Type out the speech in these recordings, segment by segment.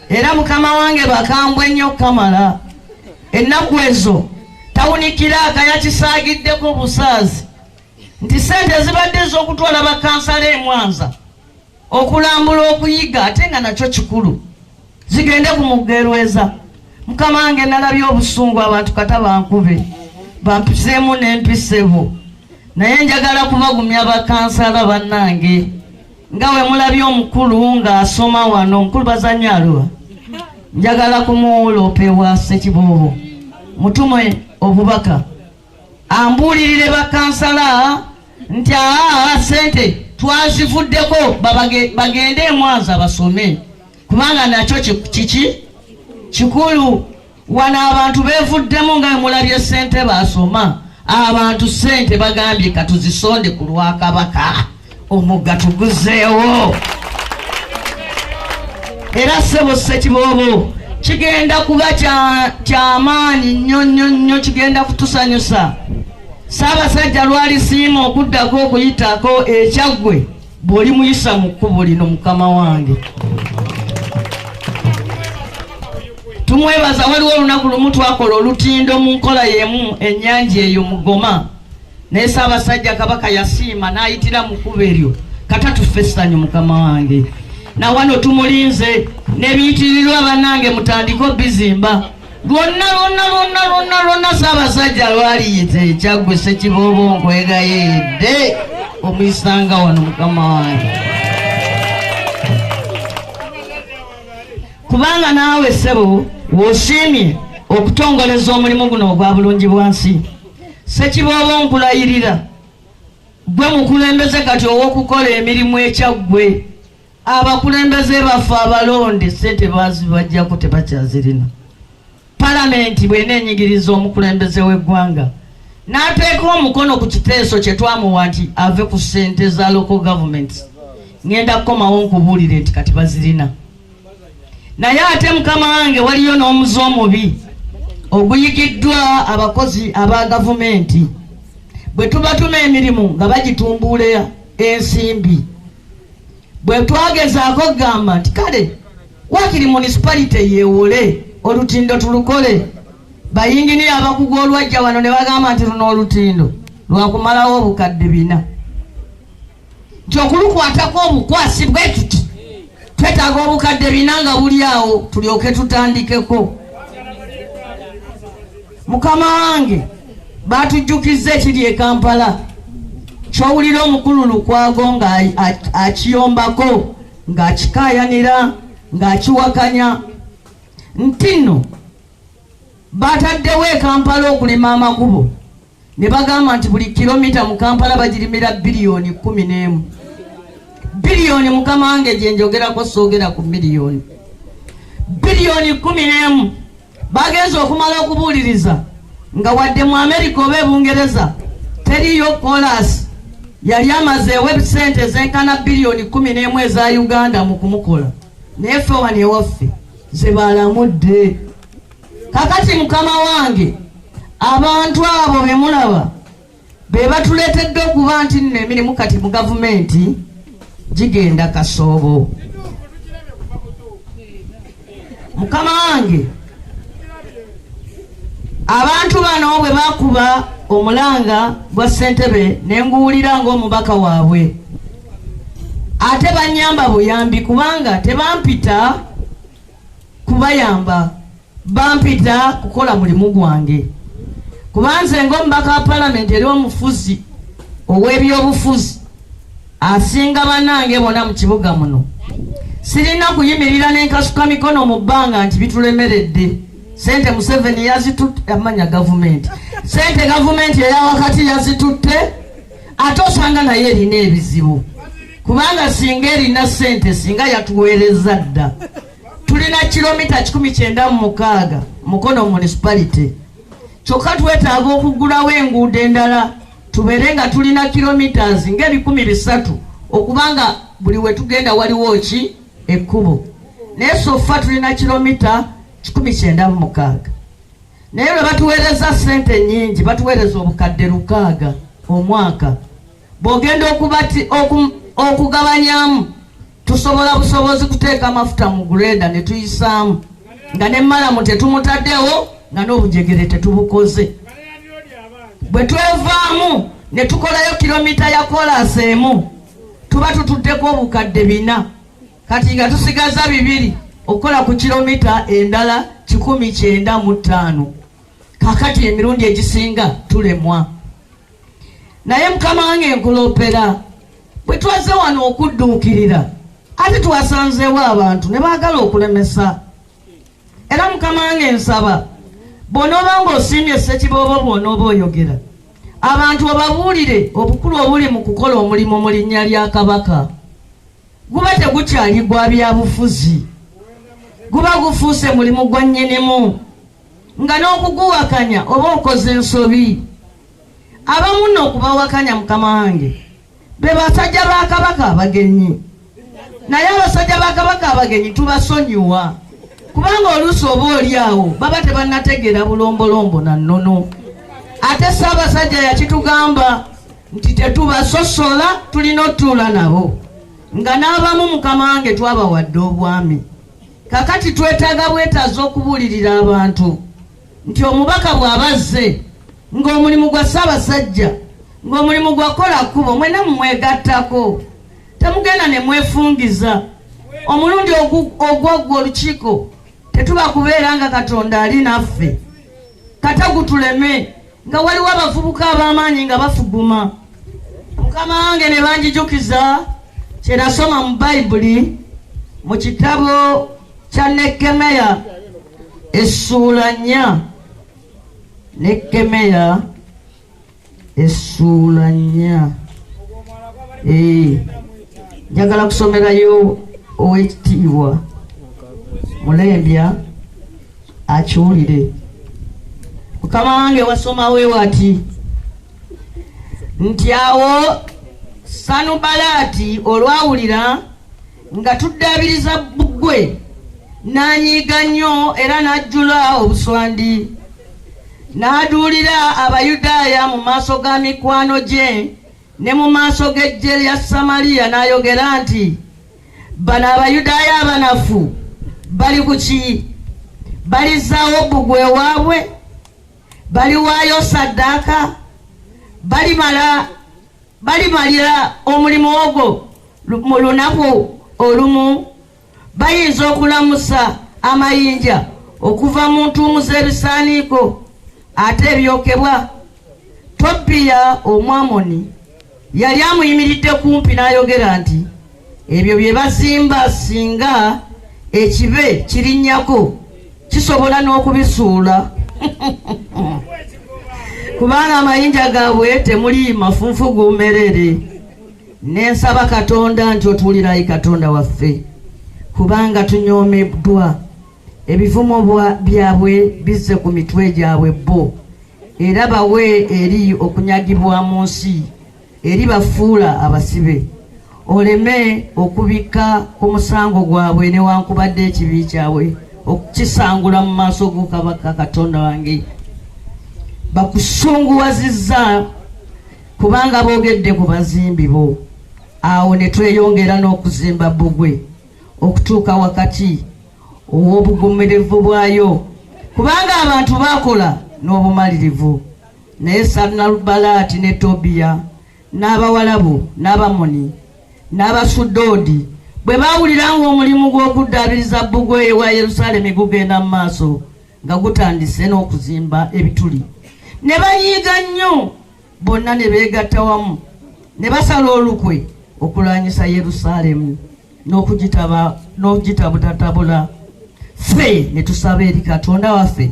era mukama wange bakambwe nnyo kamala ennaku ezo tawunikira akayakisagiddeko busaazi nti sente zibadde ez'okutwala bakansala e Mwanza okulambula okuyiga ate nga nakyo kikulu zigende ku mugga Lweza. Mukama wange nalabye obusungu abantu kata bankube bampiseemu n'empisebo naye njagala kubagumya bakansala bannange nga we mulabye omukulu ng'asoma wano omukulu Basanyufu njagala kumuwolopewa Ssekiboobo mutume Omubaka ambuulirire bakansala nti sente twazivuddeko bagende e Mwanza basome kubanga nakyo kikulu. Wano abantu beevuddemu nga mulabye sente basoma abantu sente bagambye katuzisonde ku Lwakabaka omugga tuguzeewo. Era ssebo Ssekiboobo kigenda kuba kyamaanyi nnyo kigenda kutusanyusa. Ssaabasajja lwali siima okuddako okuyitako ekyaggwe bw'oli muyisa mu kkubo lino mukama wange. Tumwebaza waliwo olunaku lumu twakola olutindo mu nkola y'emu ennyanja eyo Mugoma naye Ssaabasajja Kabaka yasiima n'ayitira mu kkubo eryo kata tuffe essanyu mukama wange. Na wano tumulinze n'ebiyitirirwa bannange mutandiko bizimba lwonna Ssaabasajja lwaliyita ekyaggwe Ssekiboobo nkwegayedde omuyisanga wano mukama wange kubanga naawe ssebo wosiimye okutongoleza omulimu guno ogwa bulungi bwansi. Ssekiboobo nkulayirira gwe mukulembeze kati ow'okukola emirimu ekyaggwe. Abakulembeze baffe abalonde sente bazibajjako tebakyazirina. Palamenti bw'eneenyigiriza omukulembeze w'eggwanga n'ateeka omukono ku kiteeso kye twamuwa nti ave ku ssente za local governments ngenda kukomawo nkubuulire nti kati bazirina. Naye ate mukama wange waliyo n'omuze omubi oguyigiddwa abakozi aba gavumenti bwe tubatuma emirimu nga bagitumbuula ensimbi. Bwe twagezaako kugamba nti kale wakiri municipality yeewole olutindo tulukole bayinginiya abakugu olwajja wano ne bagamba nti luno olutindo lwakumalawo obukadde 4 nti okulukwatako obukwasi bwe tuti twetaaga obukadde 4 nga buli awo tulyoke tutandikeko. Mukama wange batujjukiza ekiri e Kampala kyowulira omukulu Lukwago nga akiyombako ng'akikaayanira ng'akiwakanya nti nno bataddewo e Kampala okulima amakubo ne bagamba nti buli kilomita mu Kampala bagirimira biliyoni 11. Biliyoni mukama wange gye njogerako soogera ku miliyoni. Biliyoni 11 bagenza okumala okubuuliriza nga wadde mu Amerika oba e Bungereza teriyo kolasi yali amaze website ezenkana biliyoni 11 eza Uganda mu kumukola naye ffe wano ewaffe ze balamudde. Kakati mukama wange abantu abo be mulaba be batuleetedde okuba nti nno emirimu kati mu gavumenti gigenda kasoobo. Mukama wange abantu bano bwe bakuba omulanga gwa ssentebe ne nguwulira ng'omubaka waabwe ate banyamba buyambi kubanga tebampita kubayamba bampita kukola mulimu gwange kubanze ng'omubaka wa palamenti eri omufuzi ow'ebyobufuzi asinga bannange bonna mu kibuga muno. Sirina kuyimirira n'enkasuka mikono mu bbanga nti bitulemeredde. Sente Museveni yazitutte amanya gavumenti. Sente gavumenti eyawakati yazitutte ate osanga naye erina ebizibu kubanga singa erina sente singa yatuweereza dda. Tulina kilomita 196 mukono municipality kyokka twetaaga okugulawo enguudo endala tubeere nga tulina kilometers nga300 okubanga buli we tugenda waliwo ki ekkubo naye sofa tulina kilomita 196 naye lwe batuweereza sente nyingi batuweereza obukadde 600 omwaka bw'ogenda okugabanyamu tusobola busobozi kuteeka amafuta mu greda ne tuyisaamu nga ne malamu tetumutaddewo nga n'obujegere tetubukoze. Bwe twevaamu ne tukolayo kilomita ya kolasi emu tuba tutuddeko obukadde 4 kati nga tusigaza 2 okukola ku kilomita endala 195. Kakati emirundi egisinga tulemwa. Naye mukama wange nkulopera bwe twaze wano okudduukirira ate twasanzeewo abantu ne baagala okulemesa. Era mukama wange nsaba bw'onooba ng'osiimye Ssekiboobo bw'onooba oyogera abantu obabuulire obukulu obuli mu kukola omulimu mu linnya lya Kabaka. Guba tegukyali gwa byabufuzi, guba gufuuse mulimu gwa nnyinimu nga n'okuguwakanya oba okoze ensobi. Abamu nno okubawakanya mukama wange be basajja ba Kabaka abagenyi, naye abasajja ba Kabaka abagenyi tubasonyiwa kubanga oluusi oba oli awo baba tebannategeera bulombolombo na nnono. Ate Ssaabasajja yakitugamba nti tetubasosola, tulina otuula nabo nga n'abamu mukama wange twabawadde obwami. Kakati twetaaga bwetaaza okubuulirira abantu nti omubaka bw'abazze ng'omulimu gwa Ssaabasajja ng'omulimu gwa kola kkubo mwena mumwegattako, temugenda ne mwefungiza. Omulundi ogw'ogwo olukiiko tetuba kubeera nga Katonda ali naffe kata gutuleme nga waliwo abavubuka ab'amaanyi nga bafuguma. Mukama wange ne banjijukiza kye nasoma mu Bayibuli mu kitabo kya Nekemeya essuula 4. Nekemeya essuula 4. Njagala kusomerayo ow'ekitiibwa Mulembya akiwulire. Mukama wange wasomawe wati nti awo Sanubalaati olwawulira nga tuddaabiriza bbugwe n'anyiiga nnyo era n'ajjula obuswandi, n'aduulira Abayudaaya mu maaso ga mikwano gye ne mu maaso g'eggye lya Samaliya n'ayogera nti, bano Abayudaaya abanafu bali ku ki? Balizzaawo bbugwe waabwe? Baliwaayo saddaaka? Balimalira omulimu ogwo mu lunaku olumu? Bayinza okulamusa amayinja okuva mu ntuumu z'ebisaaniiko ate ebyokebwa? Tobiya Omwamoni yali amuyimiridde kumpi n'ayogera nti, ebyo bye bazimba singa ekibe kirinnyako kisobola n'okubisuula kubanga amayinja gaabwe temuli mafunfu gumerere. Nensaba Katonda nti otuulirayi Katonda waffe, kubanga tunyoomeddwa. Ebivumo byabwe bizze ku mitwe gyabwe bo, era bawe eri okunyagibwa mu nsi, eri bafuula abasibe. Oleme okubika ku musango gwabwe newankubadde ekibi kyabwe okukisangula mu maaso go Kabaka Katonda wange. Bakusunguwazizza kubanga boogedde ku bazimbi bo. Awo ne tweyongera n'okuzimba bbugwe okutuuka wakati ow'obugumirevu bwayo, kubanga abantu baakola n'obumalirivu. Naye Sanubalaati ne Tobiya n'Abawalabu n'Abamoni n'Abasudoodi bwe baawulira ng'omulimu gw'okuddaabiriza bbugwe ewa Yerusaalemi gugenda mu maaso nga gutandise n'okuzimba ebituli, ne banyiiga nnyo. Bonna ne beegatta wamu ne basala olukwe okulwanyisa Yerusaalemi n'okugitabutabula. Ffe ne tusaba eri Katonda waffe,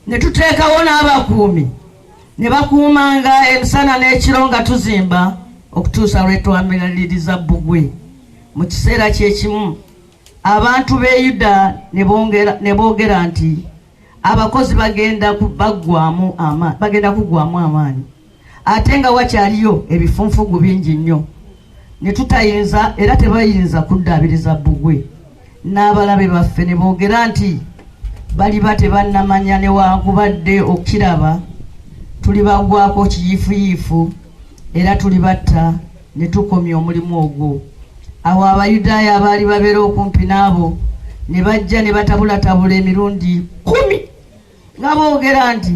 ne tuteekawo n'abakuumi ne bakuumanga emisana n'ekiro nga tuzimba okutuusa lwe twamaliriza bbugwe. Mu kiseera kyekimu abantu b'e Yuda ne boogera nti abakozi bagenda kuggwaamu amaanyi, ate nga wakyaliyo ebifunfugu bingi nnyo, ne tutayinza era tebayinza kuddaabiriza bbugwe. N'abalabe baffe ne boogera nti baliba tebannamanya newankubadde okiraba, tulibagwako kiyiifuyiifu era tulibatta ne tukomya omulimu ogwo. awo Abayudaaya abaali babeera okumpi naabo ne bajja ne batabulatabula emirundi 10 nga boogera nti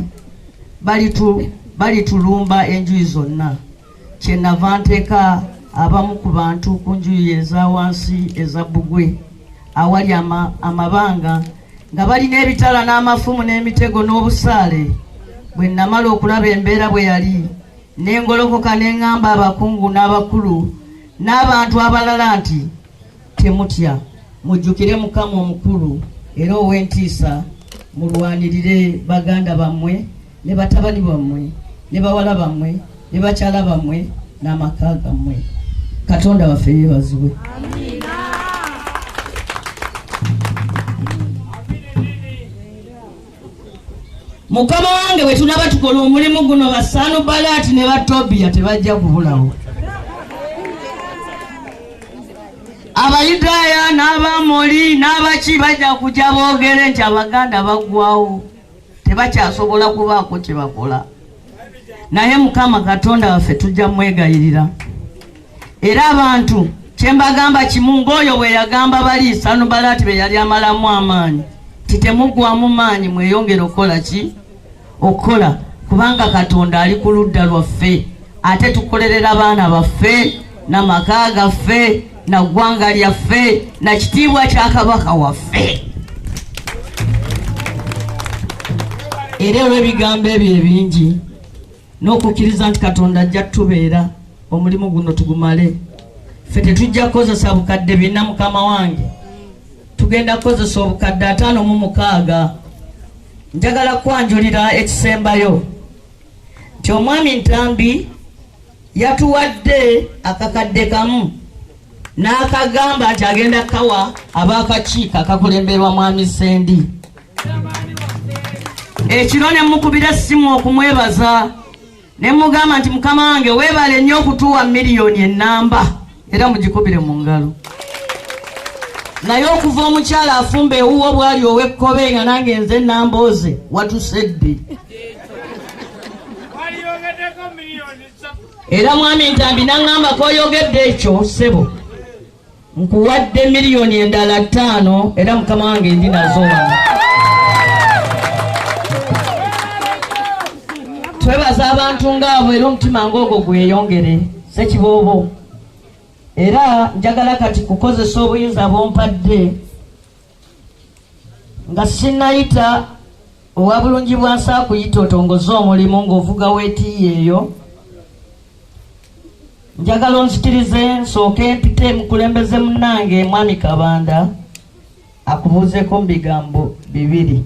balitulumba enjuyi zonna. Kyenava nteeka abamu ku bantu ku njuyi eza wansi eza Bbugwe awali amabanga nga balina ebitala n'amafumu n'emitego n'obusaale. Bwe namala okulaba embeera bwe yali n'engolokoka ne ŋŋamba abakungu n'abakulu n'abantu abalala nti temutya, mujjukire Mukama omukulu era ow'entiisa, mulwanirire baganda bammwe ne batabani bammwe ne bawala bammwe ne bakyala bammwe n'amaka gammwe. Katonda waffe yeebazibwe. Mukama wange bwe tunaba tukola omulimu guno Basanyufu ne Batobiya tebajja kubulawo. Abayudaaya n'Abamoli n'abaki bajja kujja boogere nti Abaganda baggwawo, tebakyasobola kubaako kye bakola. Naye Mukama Katonda waffe tujja mwegayirira. Era abantu kye mbagamba kimu, ng'oyo bwe yagamba bali Basanyufu be yali amalamu amaanyi ti temuggwamu maanyi, mweyongere okukola ki? Okukola, kubanga Katonda ali ku ludda lwaffe, ate tukolerera abaana baffe n'amaka gaffe na ggwanga lyaffe na kitiibwa kya Kabaka waffe. Era olw'ebigambo ebyo ebingi n'okukkiriza nti Katonda ajja tubeera omulimu guno tugumale, ffe tetujja kukozesa bukadde 4 Mukama wange, tugenda kukozesa obukadde 56. Njagala kwanjulira ekisembayo nti omwami Ntambi yatuwadde akakadde kamu n'akagamba nti agenda kawa ab'akakiiko akakulemberwa mwami Sendi. Ekiro ne mukubira essimu okumwebaza ne mugamba nti Mukama wange weebale nnyo okutuwa miliyoni ennamba era mugikubire mu ngalo. Naye okuva omukyala afumba ewuwo bwali ow'ekkobe nga nange nze Nambooze watusedde. Era mwami Ntambi n'aŋŋamba ko oyogedde ekyo ssebo, nkuwadde miliyoni endala 5 era Mukama wange ndi nazo wano. Twebaza abantu ng'abo era omutima ng'ogwo gweyongere Ssekiboobo. Era njagala kati kukozesa obuyinza bwompadde nga sinnayita owa bulungi bwansi akuyita otongoze omulimu ng'ovuga weetiiyo eyo. Njagala onzikirize nsooke mpite mukulembeze munnange mwami Kabanda akubuuzeeko mu bigambo 2.